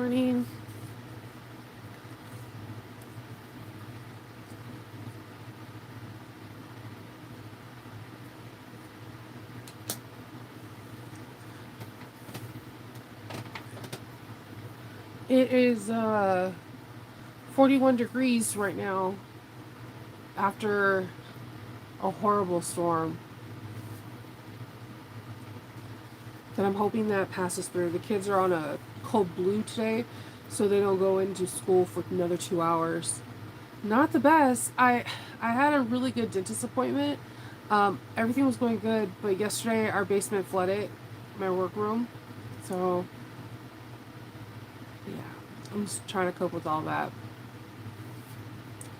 morning. It is 41 degrees right now after a horrible storm. That I'm hoping that passes through. The kids are on a cold blue today, so they don't go into school for another 2 hours. Not the best. I had a really good dentist appointment. Everything was going good, but yesterday our basement flooded, my workroom. So yeah, I'm just trying to cope with all that.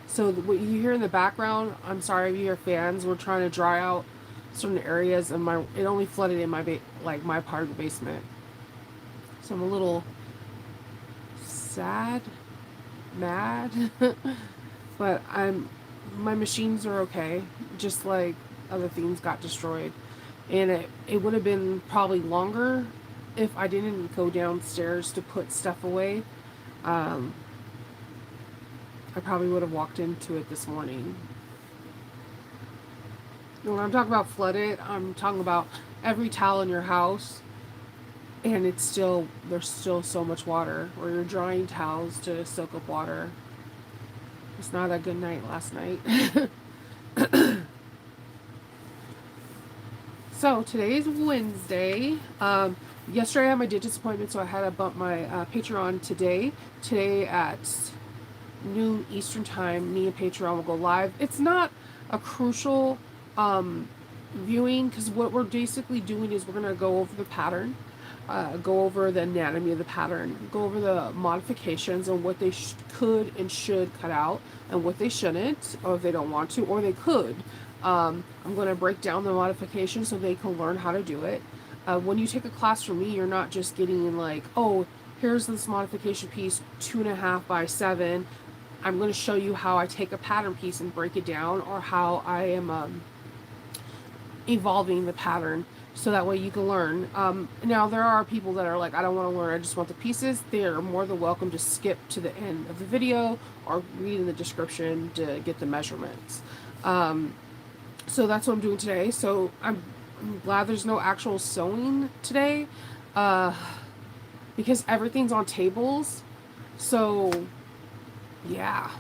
So what you hear in the background, I'm sorry if you hear fans. We're trying to dry out certain areas, and it only flooded in my part of the basement. So I'm a little sad, mad, but my machines are okay. Just like other things got destroyed, and it would have been probably longer if I didn't go downstairs to put stuff away. Um, I probably would have walked into it this morning. When I'm talking about flooded, I'm talking about every towel in your house, and there's still so much water, or you're drying towels to soak up water. It's not a good night last night. So today is Wednesday. Yesterday I had my dentist appointment, so I had to bump my Patreon today. Today at noon Eastern time, me and Patreon will go live. It's not a crucial viewing, because what we're basically doing is we're going to go over the pattern, go over the anatomy of the pattern, go over the modifications and what they could and should cut out, and what they shouldn't, or if they don't want to, or they could. I'm going to break down the modifications so they can learn how to do it. When you take a class from me, you're not just getting like, oh, here's this modification piece, 2.5 by 7. I'm going to show you how I take a pattern piece and break it down, or how I am evolving the pattern, so that way you can learn. Now, there are people that are like, I don't want to learn, I just want the pieces. They are more than welcome to skip to the end of the video or read in the description to get the measurements. So that's what I'm doing today. So I'm glad there's no actual sewing today, because everything's on tables. So yeah,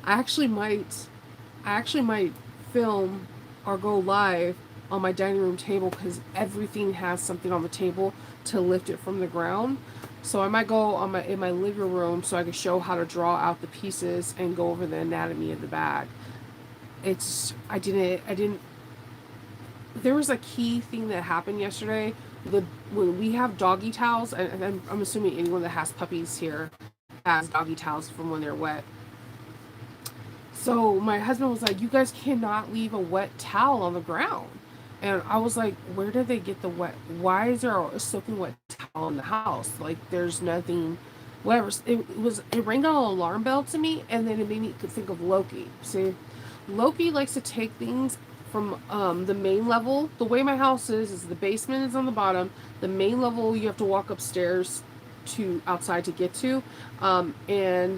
I actually might film or go live on my dining room table, because everything has something on the table to lift it from the ground. So I might go in my living room so I can show how to draw out the pieces and go over the anatomy of the bag. I didn't. There was a key thing that happened yesterday. When we have doggy towels, and I'm assuming anyone that has puppies here has doggy towels from when they're wet. So my husband was like, you guys cannot leave a wet towel on the ground. And I was like, where did they get the wet? Why is there a soaking wet towel in the house? Like, there's nothing, whatever. It rang an alarm bell to me, and then it made me think of Loki. See, Loki likes to take things from the main level. The way my house is the basement is on the bottom. The main level, you have to walk upstairs to outside to get to. And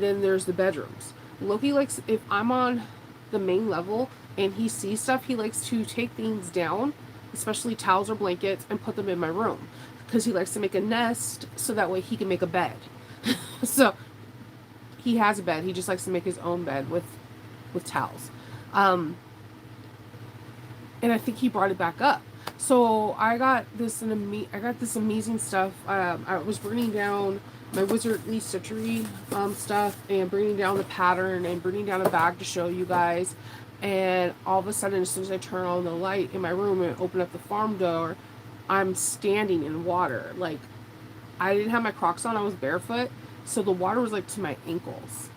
then there's the bedrooms. Loki likes, if I'm on the main level and he sees stuff, he likes to take things down, especially towels or blankets, and put them in my room, because he likes to make a nest so that way he can make a bed. So he has a bed. He just likes to make his own bed with towels. And I think he brought it back up. So I got this amazing stuff. I was bringing down my Wizardly Stitchery stuff, and bringing down the pattern, and bringing down a bag to show you guys. And all of a sudden, as soon as I turn on the light in my room and open up the farm door, I'm standing in water. Like, I didn't have my Crocs on, I was barefoot, so the water was like to my ankles.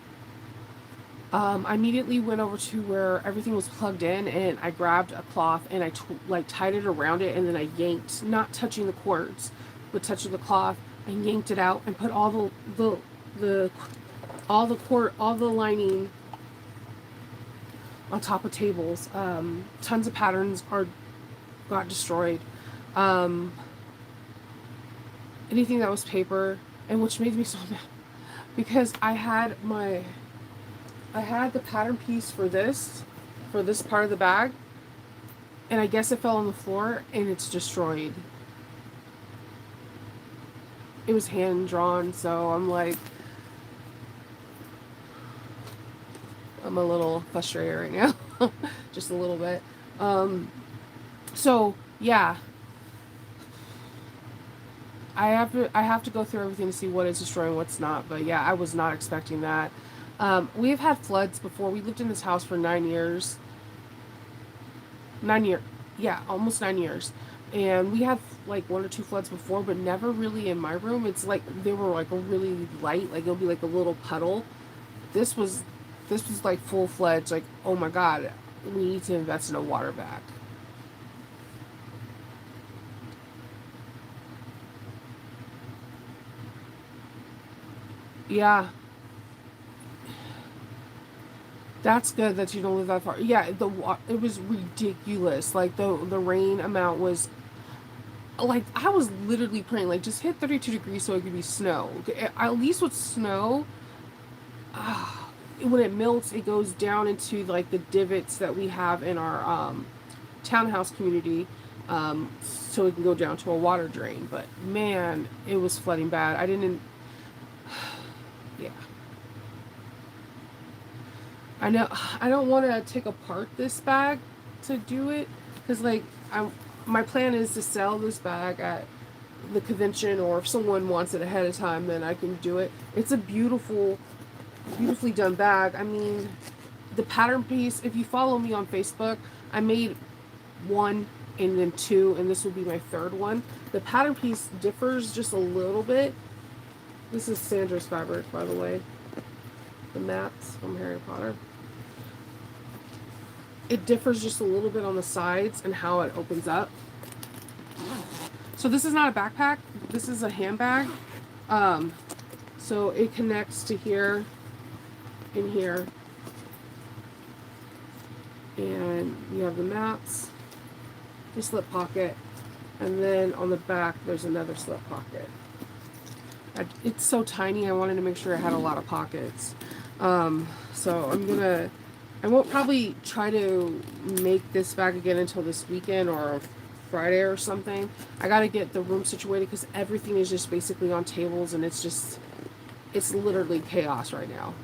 I immediately went over to where everything was plugged in, and I grabbed a cloth and I tied it around it, and then I yanked, not touching the cords, but touching the cloth, and yanked it out and put all the lining on top of tables. Tons of patterns got destroyed. Anything that was paper, and which made me so mad. because I had the pattern piece for this part of the bag, and I guess it fell on the floor and it's destroyed. It was hand drawn, so I'm a little frustrated right now. Just a little bit. Um, so yeah, I have to go through everything to see what is destroying, what's not. But yeah, I was not expecting that. We've had floods before. We lived in this house for 9 years. 9 year, yeah, almost 9 years. And we had like one or two floods before, but never really in my room. It's like they were like a really light, like it'll be like a little puddle. This was this was like full fledged. Like, oh my god, we need to invest in a water bag. Yeah, that's good that you don't live that far. Yeah, it was ridiculous. Like the rain amount was like I was literally praying like just hit 32 degrees so it could be snow. At least with snow, when it melts, it goes down into like the divots that we have in our townhouse community, so it can go down to a water drain. But man, it was flooding bad. I didn't. Yeah, I know. I don't want to take apart this bag to do it because like I, my plan is to sell this bag at the convention, or if someone wants it ahead of time, then I can do it. It's a beautifully done bag. I mean, the pattern piece, if you follow me on Facebook, I made one and then two, and this will be my third one. The pattern piece differs just a little bit. This is Sandra's fabric, by the way. The mats from Harry Potter. It differs just a little bit on the sides and how it opens up. So this is not a backpack. This is a handbag. Um, so it connects to here and here. And you have the mats, the slip pocket, and then on the back there's another slip pocket. It's so tiny, I wanted to make sure it had a lot of pockets. So I won't probably try to make this bag again until this weekend or Friday or something. I gotta get the room situated because everything is just basically on tables and it's literally chaos right now.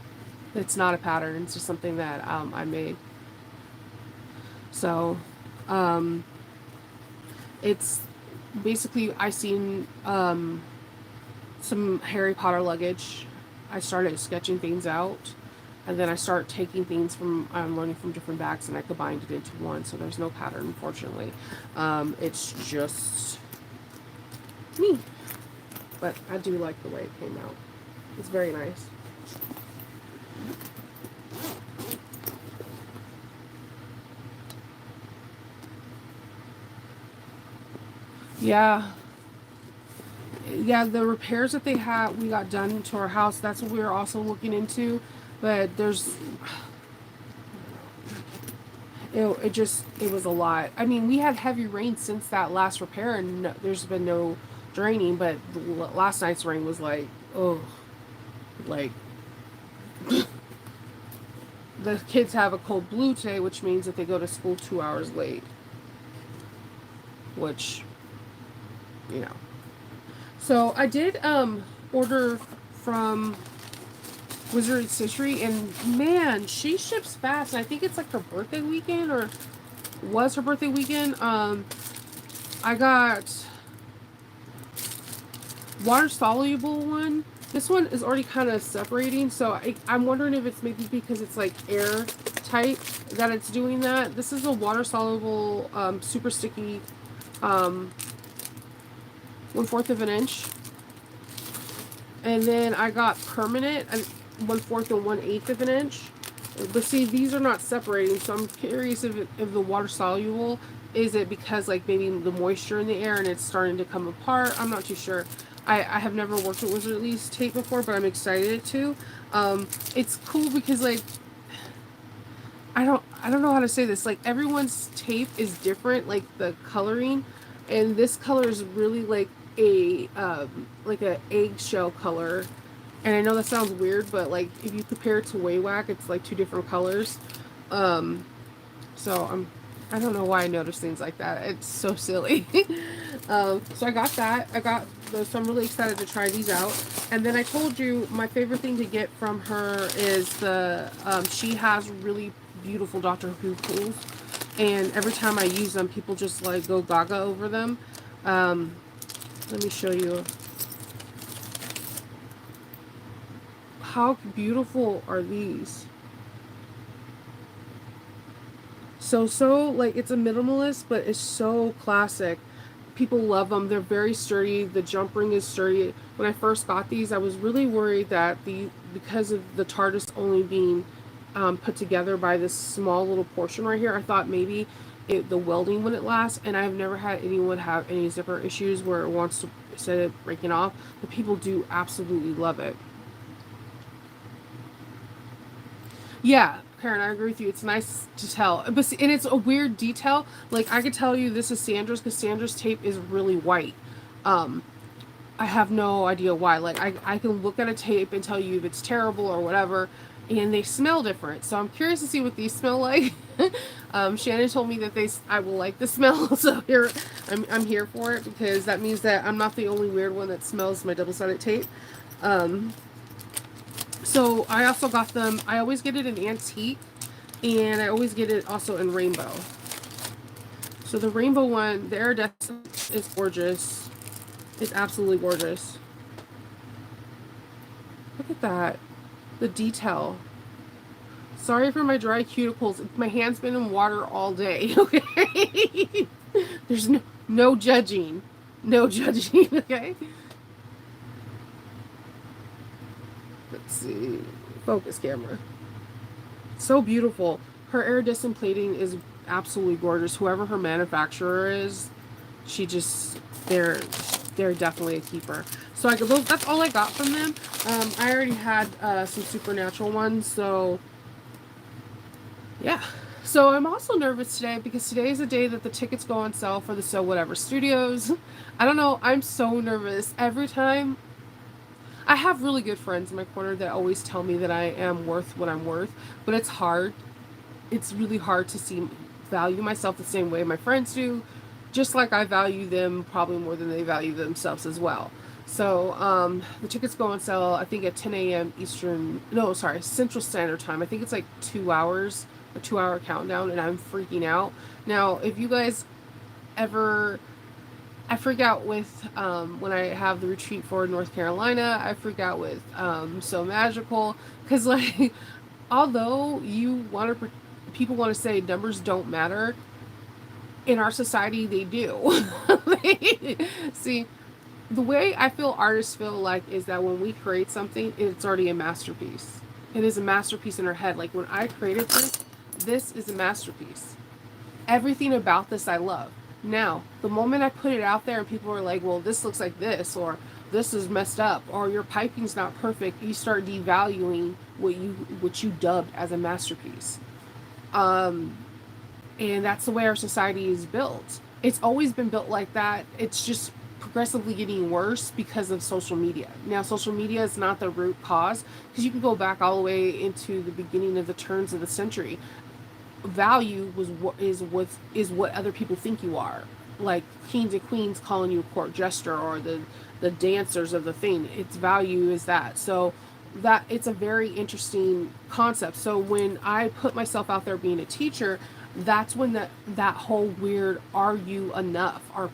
It's not a pattern, it's just something that I made. So, um, it's basically I seen some Harry Potter luggage. I started sketching things out, and then I start taking things from I'm learning from different bags, and I combined it into one. So there's no pattern, unfortunately. It's just me, but I do like the way it came out. It's very nice. Yeah, yeah. The repairs that they had, we got done to our house. That's what we were also looking into, but it was a lot. I mean, we had heavy rain since that last repair, and no, there's been no draining. But last night's rain was like, oh, like the kids have a cold blue today, which means that they go to school 2 hours late. Which, you know. So I did order from Wizard Citrus, and man, she ships fast. And I think it's like her birthday weekend, or was her birthday weekend. I got water soluble one. This one is already kind of separating, so I'm wondering if it's maybe because it's like air tight that it's doing that. This is a water soluble, super sticky, um, 1/4 of an inch. And then I got permanent, 1/4 and 1/8 of an inch. But see, these are not separating, so I'm curious if the water soluble, is it because like maybe the moisture in the air and it's starting to come apart? I'm not too sure. I have never worked with Wizard Lee's tape before, but I'm excited to. It's cool because like I don't know how to say this. Like everyone's tape is different, like the coloring, and this color is really like a eggshell color. And I know that sounds weird, but like if you compare it to Waywack, it's like two different colors. Um, so I don't know why I notice things like that. It's so silly. So I got that. I got those. So I'm really excited to try these out. And then I told you my favorite thing to get from her is she has really beautiful Doctor Who pools. And every time I use them, people just like go gaga over them. Um, Let me show you. How beautiful are these? So like it's a minimalist, but it's so classic. People love them. They're very sturdy. The jump ring is sturdy. When I first got these, I was really worried that because of the TARDIS only being put together by this small little portion right here, I thought maybe the welding wouldn't last. And I've never had anyone have any zipper issues where it wants to instead of breaking off. But people do absolutely love it. Yeah, Karen, I agree with you. It's nice to tell, but and it's a weird detail. Like I could tell you this is Sandra's because Sandra's tape is really white. Um, I have no idea why. Like I can look at a tape and tell you if it's terrible or whatever, and they smell different. So I'm curious to see what these smell like. Shannon told me that I will like the smell, so here I'm here for it because that means that I'm not the only weird one that smells my double-sided tape. Um, so I also got them. I always get it in antique, and I always get it also in rainbow. So the rainbow one, the iridescent is gorgeous. It's absolutely gorgeous. Look at that. The detail. Sorry for my dry cuticles. My hand's been in water all day. Okay. There's no judging. No judging. Okay. Let's see. Focus camera. So beautiful. Her iridescent plating is absolutely gorgeous. Whoever her manufacturer is, she just they're definitely a keeper. So that's all I got from them. I already had some supernatural ones, so yeah. So I'm also nervous today because today is the day that the tickets go on sale for the So Whatever Studios. I don't know. I'm so nervous every time. I have really good friends in my corner that always tell me that I am worth what I'm worth, but it's hard. It's really hard to value myself the same way my friends do, just like I value them probably more than they value themselves as well. So the tickets go on sale, I think at 10 a.m. Eastern, no, sorry, Central Standard Time. I think it's like 2 hours, a 2 hour countdown, and I'm freaking out. Now, if you guys ever, I freak out with when I have the retreat for North Carolina. I freak out with So Magical because like although people want to say numbers don't matter, in our society they do. See, the way I feel artists feel like is that when we create something, it's already a masterpiece. It is a masterpiece in our head. Like when I created this is a masterpiece. Everything about this I love. Now, the moment I put it out there and people are like, well, this looks like this, or this is messed up, or your piping's not perfect, you start devaluing what you dubbed as a masterpiece. Um, and that's the way our society is built. It's always been built like that. It's just progressively getting worse because of social media. Now, social media is not the root cause because you can go back all the way into the beginning of the turns of the century. Value is what other people think you are. Like kings and queens calling you a court jester or the dancers of the thing. Its value is that. So that it's a very interesting concept. So when I put myself out there being a teacher, that's when that whole weird are you enough or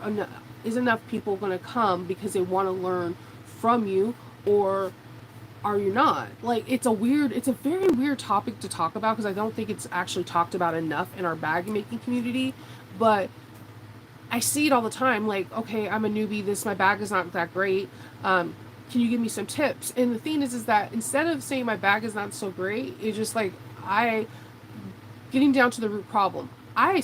is enough people going to come because they want to learn from you, or are you not? Like it's a very weird topic to talk about because I don't think it's actually talked about enough in our bag making community. But I see it all the time. Like, okay, I'm a newbie. My bag is not that great. Can you give me some tips? And the thing is that instead of saying my bag is not so great, it's just like I getting down to the root problem. I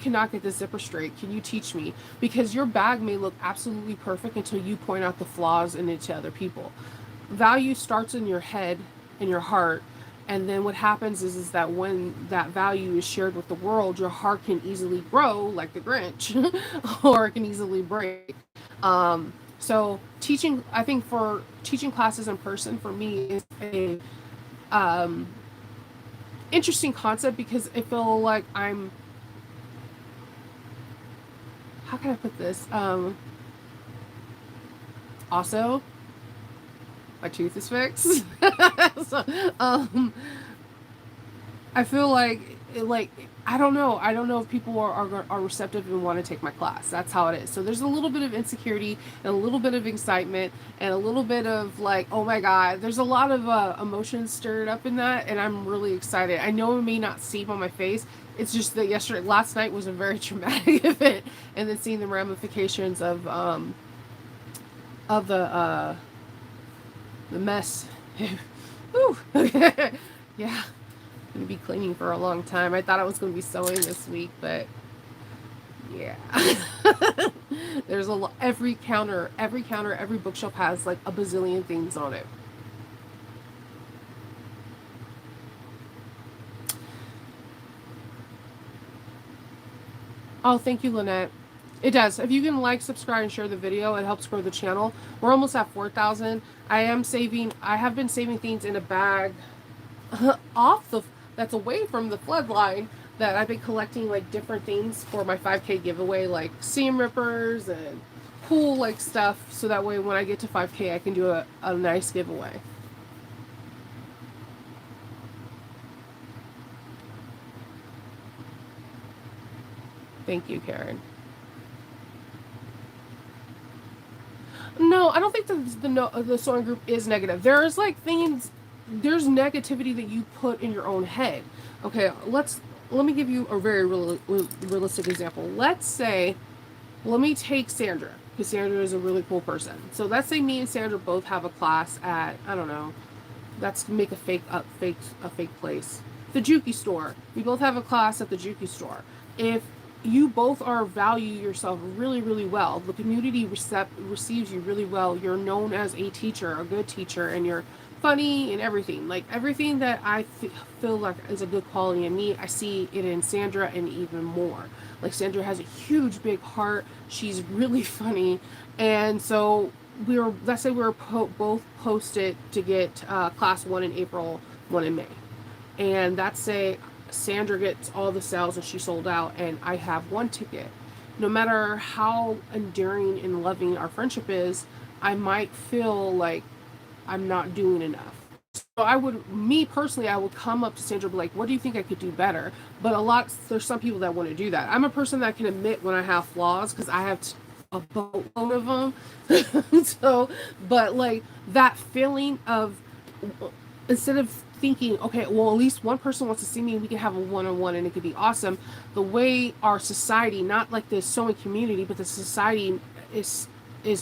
cannot get this zipper straight. Can you teach me? Because your bag may look absolutely perfect until you point out the flaws in it to other people. Value starts in your head and your heart, and then what happens is that when that value is shared with the world, your heart can easily grow like the Grinch or it can easily break. So teaching, I think for teaching classes in person for me is a um, interesting concept because I feel like I'm, how can I put this? Also, my tooth is fixed. So, I feel like I don't know. I don't know if people are receptive and want to take my class. That's how it is. So there's a little bit of insecurity and a little bit of excitement and a little bit of like, oh my God. There's a lot of emotions stirred up in that, and I'm really excited. I know it may not seem on my face. It's just that last night was a very traumatic event, and then seeing the ramifications of the mess. Whew. Yeah. Gonna be cleaning for a long time. I thought I was gonna be sewing this week, but yeah. There's a lot. Every counter, every bookshelf has like a bazillion things on it. Oh, thank you, Lynette. It does. If you can like, subscribe, and share the video, it helps grow the channel. We're almost at 4,000. I have been saving things in a bag off the that's away from the flood line that I've been collecting like different things for my 5K giveaway, like seam rippers and cool like stuff, so that way when I get to 5K I can do a nice giveaway. Thank you, Karen. No, I don't think the sewing group is negative. There's like things, there's negativity that you put in your own head. Okay, let me give you a very realistic example. Let's say, let me take Sandra, because Sandra is a really cool person. So let's say me and Sandra both have a class at, I don't know, let's make a fake place. The Juki store. We both have a class at the Juki store. If you both are value yourself really well, the community receives you really well, you're known as a teacher, a good teacher, and you're funny and everything. Like everything that feel like is a good quality in me, I see it in Sandra and even more. Like Sandra has a huge big heart. She's really funny, and so let's say both posted to get class 1 in April, 1 in May, and that's say Sandra gets all the sales and she sold out, and I have 1 ticket. No matter how endearing and loving our friendship is, I might feel like I'm not doing enough. So me personally, I would come up to Sandra and be like, what do you think I could do better? But there's some people that want to do that. I'm a person that can admit when I have flaws because I have a boatload of them. So, but like that feeling of, instead of thinking, okay, well, at least one person wants to see me and we can have a one-on-one and it could be awesome. The way our society, not like the sewing community, but the society is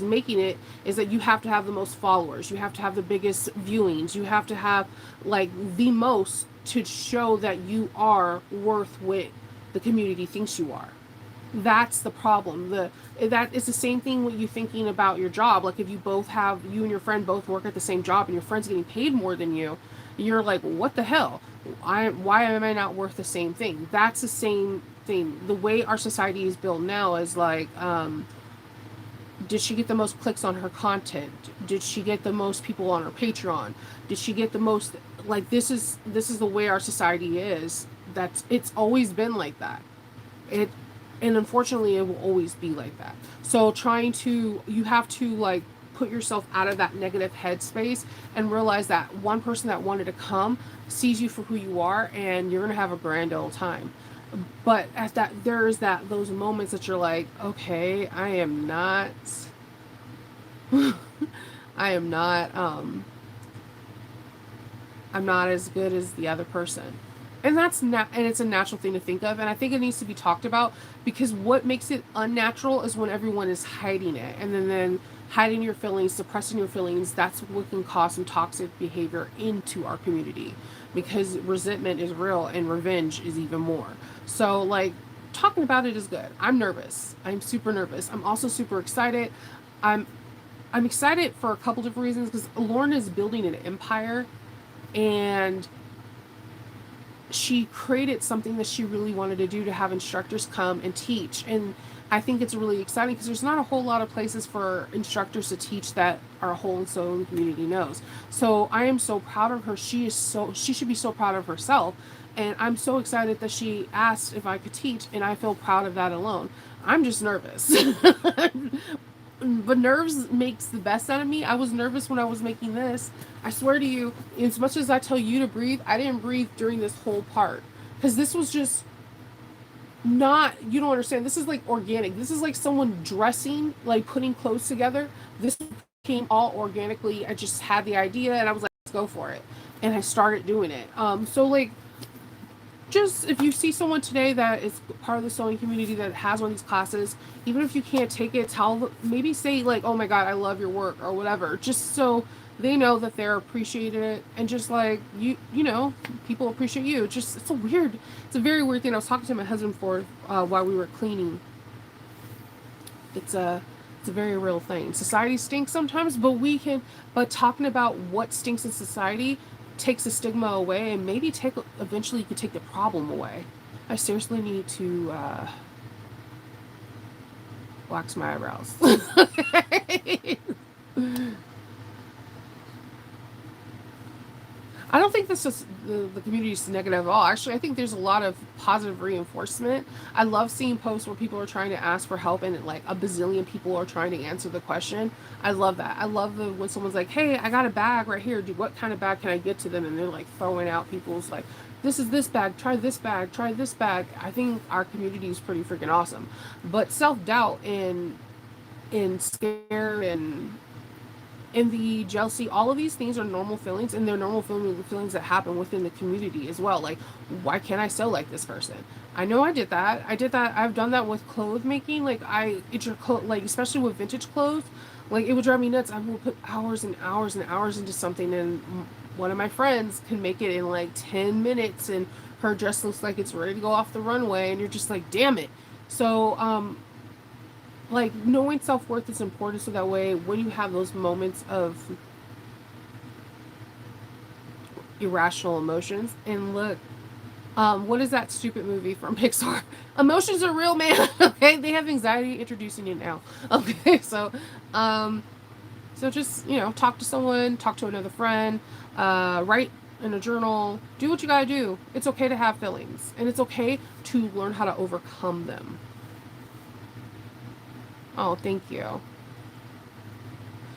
making it, is that you have to have the most followers, you have to have the biggest viewings, you have to have like the most to show that you are worth what the community thinks you are. That's the problem. That is the same thing when you thinking about your job. Like if you and your friend both work at the same job and your friend's getting paid more than you, you're like, what the hell? Why am I not worth the same thing? That's the same thing. The way our society is built now is like, did she get the most clicks on her content? Did she get the most people on her Patreon? Did she get the most, like, this is the way our society is. It's always been like that. It and unfortunately it will always be like that. So you have to like put yourself out of that negative headspace and realize that one person that wanted to come sees you for who you are, and you're gonna have a grand old time. But at that, there's those moments that you're like, okay, I am not I am not I'm not as good as the other person. And and it's a natural thing to think of, and I think it needs to be talked about, because what makes it unnatural is when everyone is hiding it, and then hiding your feelings, suppressing your feelings. That's what can cause some toxic behavior into our community, because resentment is real and revenge is even more. So like, talking about it is good. I'm nervous. I'm super nervous. I'm also super excited. I'm I'm excited for a couple different reasons, because Lauren is building an empire, and she created something that she really wanted to do, to have instructors come and teach. And I think it's really exciting because there's not a whole lot of places for instructors to teach that our whole sewing community knows. So I am so proud of her. She should be so proud of herself. And I'm so excited that she asked if I could teach, and I feel proud of that alone. I'm just nervous. But nerves makes the best out of me. I was nervous when I was making this. I swear to you, as much as I tell you to breathe, I didn't breathe during this whole part. Because this was just not, you don't understand, this is like organic. This is like someone dressing, like putting clothes together. This came all organically. I just had the idea and I was like, let's go for it, and I started doing it. So like, just if you see someone today that is part of the sewing community that has one of these classes, even if you can't take it, maybe say like, oh my god, I love your work or whatever, just so they know that they're appreciated it. And just like you know, people appreciate you. Just it's a very weird thing. I was talking to my husband for while we were cleaning. It's a very real thing. Society stinks sometimes, but talking about what stinks in society takes the stigma away, and maybe take eventually you could take the problem away. I seriously need to wax my eyebrows. I don't think this is the community is negative at all. Actually, I think there's a lot of positive reinforcement. I love seeing posts where people are trying to ask for help and like a bazillion people are trying to answer the question. I love that. I love when someone's like, "Hey, I got a bag right here. What kind of bag can I get to them?" And they're like throwing out people's like, "This is this bag. Try this bag. Try this bag." I think our community is pretty freaking awesome. But self-doubt and scare and envy, jealousy, all of these things are normal feelings, and they're normal feelings that happen within the community as well. Like, why can't I sew like this person? I know I did that. I've done that with clothes making. Like, like, especially with vintage clothes, like, it would drive me nuts. I would put hours and hours and hours into something, and one of my friends can make it in like 10 minutes, and her dress looks like it's ready to go off the runway, and you're just like, damn it. So, like, knowing self-worth is important, so that way when you have those moments of irrational emotions, and look, what is that stupid movie from Pixar? Emotions are real, man. Okay, they have anxiety introducing you now. Okay, um so just, talk to someone, talk to another friend, write in a journal, do what you gotta do. It's okay to have feelings, and it's okay to learn how to overcome them. Oh, thank you.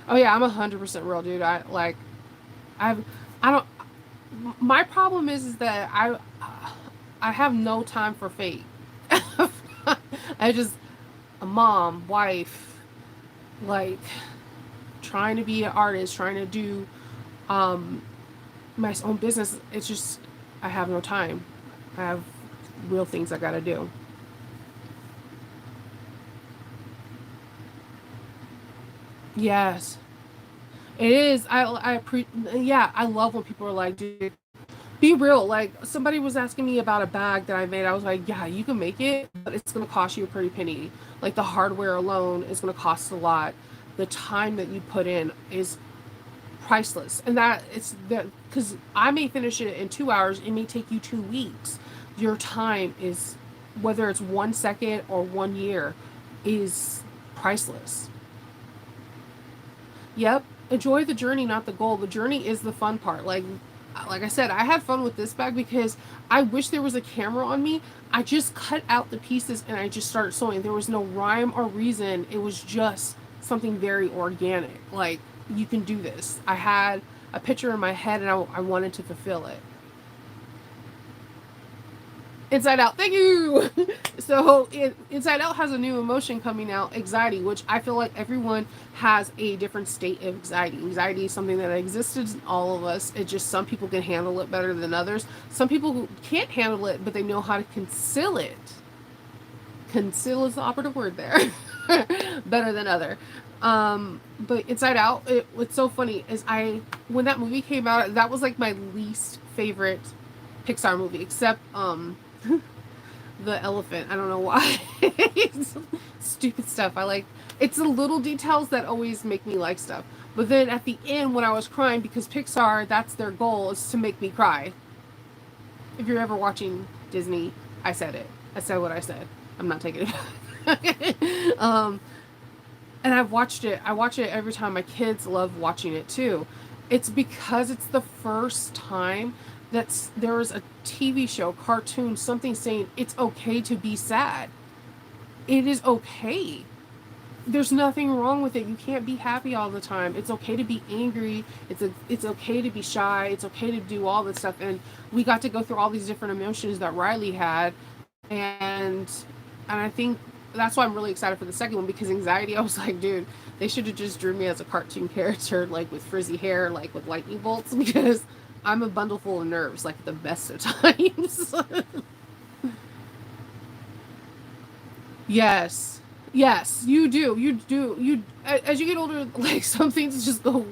Oh yeah, I'm 100% real, dude. I've, I don't. My problem is that I have no time for fate. I just a mom, wife, like trying to be an artist, trying to do um my own business. It's just I have no time. I have real things I gotta do. Yes, it is. Yeah, I love when people are like, dude, be real. Like, somebody was asking me about a bag that I made. I was like, yeah, you can make it, but it's gonna cost you a pretty penny. Like, the hardware alone is gonna cost a lot. The time that you put in is priceless, and that it's that because I may finish it in 2 hours. It may take you 2 weeks. Your time is, whether it's 1 second or 1 year, is priceless. Yep. Enjoy the journey, not the goal. The journey is the fun part. Like I said, I had fun with this bag because I wish there was a camera on me. I just cut out the pieces and I just started sewing. There was no rhyme or reason. It was just something very organic. Like, you can do this. I had a picture in my head and I wanted to fulfill it. Inside Out. Thank you. Inside Out has a new emotion coming out, anxiety, which I feel like everyone has a different state of anxiety. Anxiety is something that exists in all of us. It just, some people can handle it better than others. Some people who can't handle it, but they know how to conceal it. Conceal is the operative word there. Better than other. But Inside Out, what's so funny is when that movie came out, that was like my least favorite Pixar movie, except the elephant. I don't know why. It's stupid stuff. It's the little details that always make me like stuff. But then at the end, when I was crying, because Pixar, that's their goal, is to make me cry. If you're ever watching Disney, I said it. I said what I said. I'm not taking it back. um, and I've watched it. I watch it every time. My kids love watching it too. It's because it's the first time there was a TV show, cartoon, something saying it's okay to be sad. It is okay. There's nothing wrong with it. You can't be happy all the time. It's okay to be angry. It's okay to be shy. It's okay to do all this stuff. And we got to go through all these different emotions that Riley had, and I think that's why I'm really excited for the second one, because anxiety, I was like, dude, they should have just drew me as a cartoon character, like with frizzy hair, like with lightning bolts, because I'm a bundle full of nerves, like at the best of times. Yes. Yes, you do. You do. You as you get older, like some things just go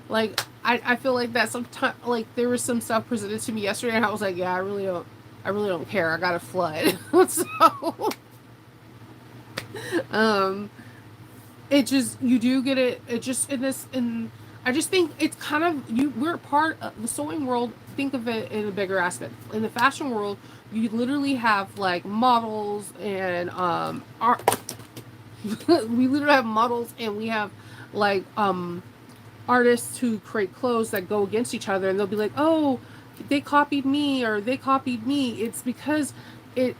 like I feel like that sometimes, like there was some stuff presented to me yesterday and I was like, yeah, I really don't care. I got a flood. So um it just you do get it just in this and I just think it's kind of we're part of the sewing world. Think of it in a bigger aspect. In the fashion world, you literally have like models and art. We literally have models and we have like artists who create clothes that go against each other, and they'll be like, oh, they copied me or they copied me. It's because it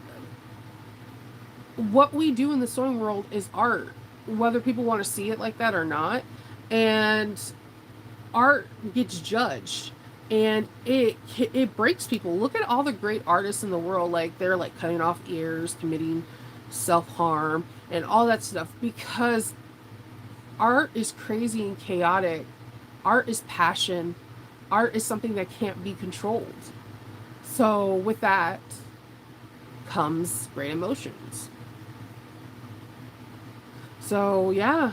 what we do in the sewing world is art, whether people want to see it like that or not. And art gets judged and it breaks people. Look at all the great artists in the world, like they're like cutting off ears, committing self-harm and all that stuff, because art is crazy and chaotic. Art is passion. Art is something that can't be controlled. So with that comes great emotions. So yeah,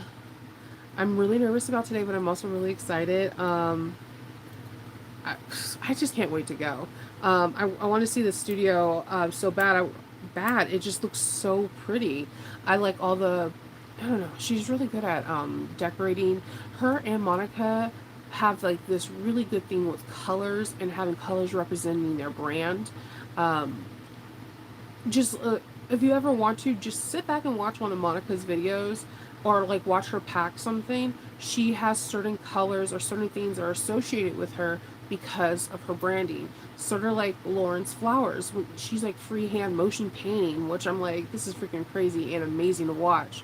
I'm really nervous about today, but I'm also really excited. I, I just can't wait to go. I want to see the studio so bad. Bad. It just looks so pretty. I like all the. I don't know. She's really good at decorating. Her and Monica have like this really good thing with colors and having colors representing their brand. Um, just if you ever want to, just sit back and watch one of Monica's videos or like watch her pack something. She has certain colors or certain things that are associated with her because of her branding. Sort of like Lauren's flowers. She's like freehand motion painting, which I'm like, this is freaking crazy and amazing to watch.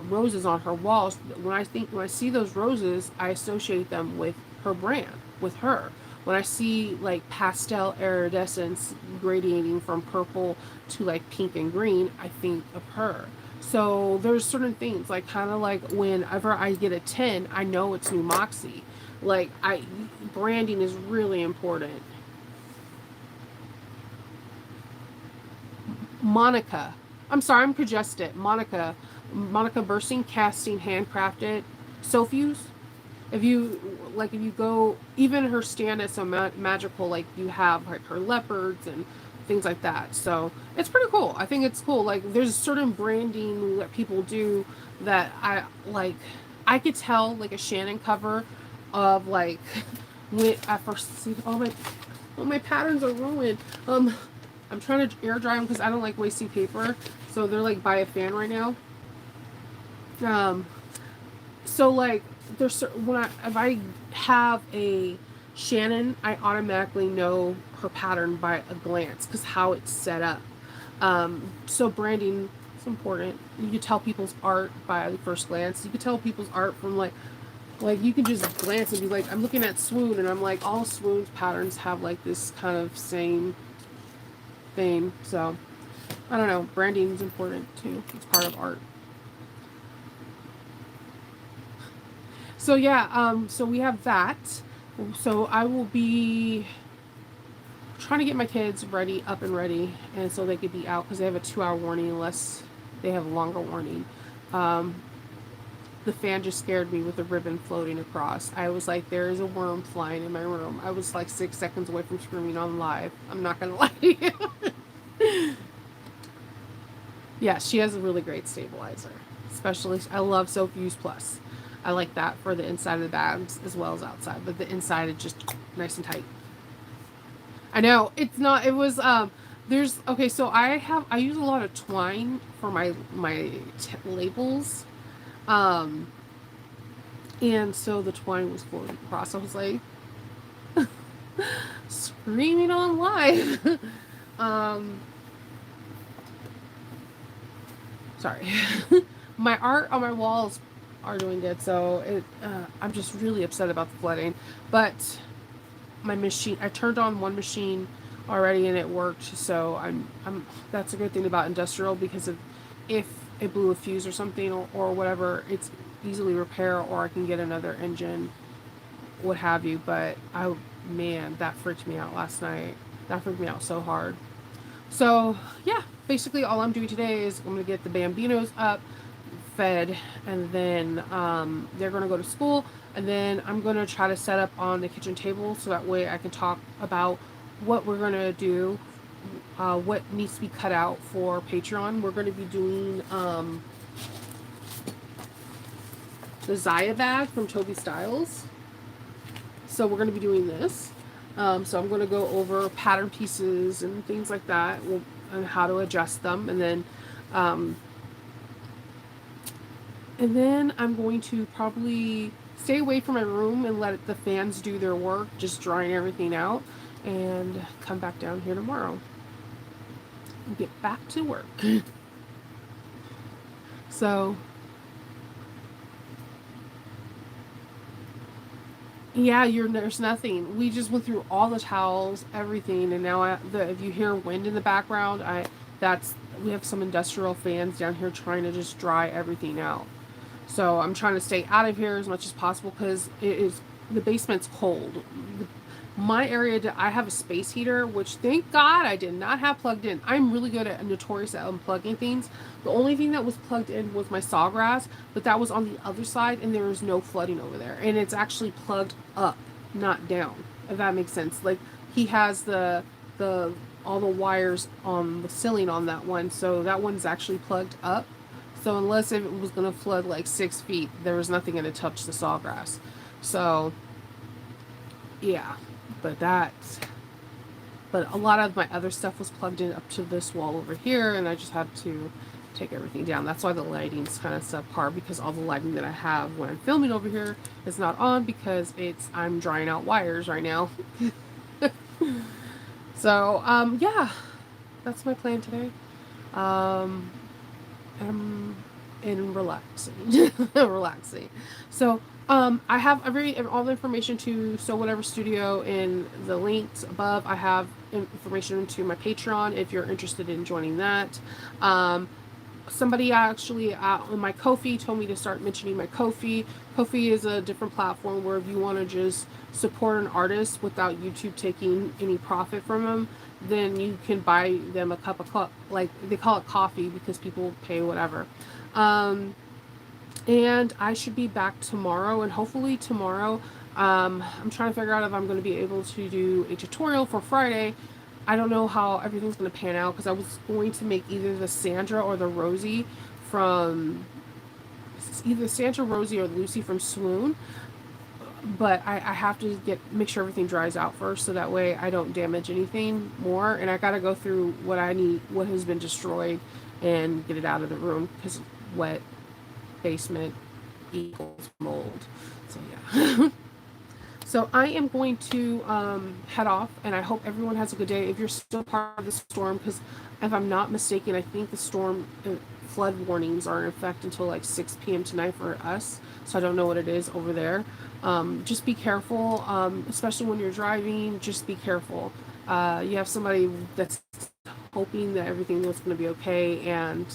Roses on her walls. When I see those roses, I associate them with her brand, with her. When I see like pastel iridescence radiating from purple to like pink and green, I think of her. So there's certain things like kind of like whenever I get a 10, I know it's new Moxie. Like I branding is really important. Monica. I'm sorry, I'm congested. Monica Bursting, casting, handcrafted, Sophie's. If you go, even her stand is so magical. Like you have like her leopards and things like that. So it's pretty cool. I think it's cool. Like there's certain branding that people do that I like. I could tell like a Shannon cover of like when I first see all my patterns are ruined. I'm trying to air dry them because I don't like wasting paper. So they're like by a fan right now. Um, so like there's when if I have a Shannon, I automatically know her pattern by a glance because how it's set up. So branding is important. You can tell people's art by the first glance. You can tell people's art from like you can just glance and be like, I'm looking at Swoon and I'm like, all Swoon's patterns have like this kind of same thing. So I don't know. Branding is important too. It's part of art. So yeah, so we have that. So I will be trying to get my kids ready, up and ready, and so they could be out because they have a 2-hour warning unless they have a longer warning. Um, the fan just scared me with the ribbon floating across. I was like, there is a worm flying in my room. I was like 6 seconds away from screaming on live. I'm not gonna lie to you. Yeah, she has a really great stabilizer. Especially, I love Sophie's Plus. I like that for the inside of the bags as well as outside, but the inside is just nice and tight. I know it's not. It was There's okay, so I use a lot of twine for labels, um, and so the twine was floating across. I was like screaming on live. um, Sorry, my art on my walls are doing good, so I'm just really upset about the flooding, but my machine, I turned on one machine already and it worked, so I'm that's a good thing about industrial, because if it blew a fuse or something, or whatever, it's easily repair, or I can get another engine, what have you. But man, that freaked me out last night. That freaked me out so hard. So yeah, basically all I'm doing today is I'm gonna get the Bambinos up, fed, and then they're gonna go to school, and then I'm gonna try to set up on the kitchen table so that way I can talk about what we're gonna do, what needs to be cut out for Patreon. We're gonna be doing the Zaya bag from Toby Styles. So we're gonna be doing this. So I'm gonna go over pattern pieces and things like that, and how to adjust them, um, and then I'm going to probably stay away from my room and let the fans do their work, just drying everything out, and come back down here tomorrow and get back to work. So, yeah, there's nothing. We just went through all the towels, everything, and now if you hear wind in the background, that's we have some industrial fans down here trying to just dry everything out. So I'm trying to stay out of here as much as possible because the basement's cold. My area, I have a space heater, which thank God I did not have plugged in. I'm really good at notorious at unplugging things. The only thing that was plugged in was my sawgrass, but that was on the other side, and there was no flooding over there. And it's actually plugged up, not down, if that makes sense. Like, he has the all the wires on the ceiling on that one, so that one's actually plugged up. So unless if it was gonna flood like 6 feet, there was nothing gonna touch the sawgrass. So yeah, but that's but a lot of my other stuff was plugged in up to this wall over here, and I just had to take everything down. That's why the lighting's kind of subpar, because all the lighting that I have when I'm filming over here is not on, because I'm drying out wires right now. So yeah, that's my plan today. Um, and relaxing, relaxing. So I have all the information to So Whatever Studio in the links above. I have information to my Patreon if you're interested in joining that. Somebody actually on my Kofi told me to start mentioning my Kofi. Kofi is a different platform where if you want to just support an artist without YouTube taking any profit from them, then you can buy them a cup of like they call it coffee because people pay whatever. And I should be back tomorrow, and hopefully tomorrow, I'm trying to figure out if I'm going to be able to do a tutorial for Friday. I don't know how everything's going to pan out, because I was going to make either the Sandra or the Rosie from either Sandra, Rosie, or Lucy from Swoon. But I have to make sure everything dries out first, so that way I don't damage anything more. And I got to go through what I need, what has been destroyed, and get it out of the room, because wet basement equals mold. So yeah. So I am going to head off, and I hope everyone has a good day. If you're still part of the storm, because if I'm not mistaken, I think the storm flood warnings are in effect until like 6 p.m. tonight for us. So I don't know what it is over there. Just be careful, especially when you're driving. Just be careful. You have somebody that's hoping that everything was going to be okay, and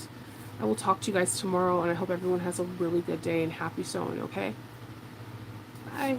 I will talk to you guys tomorrow, and I hope everyone has a really good day and happy sewing, okay? Bye.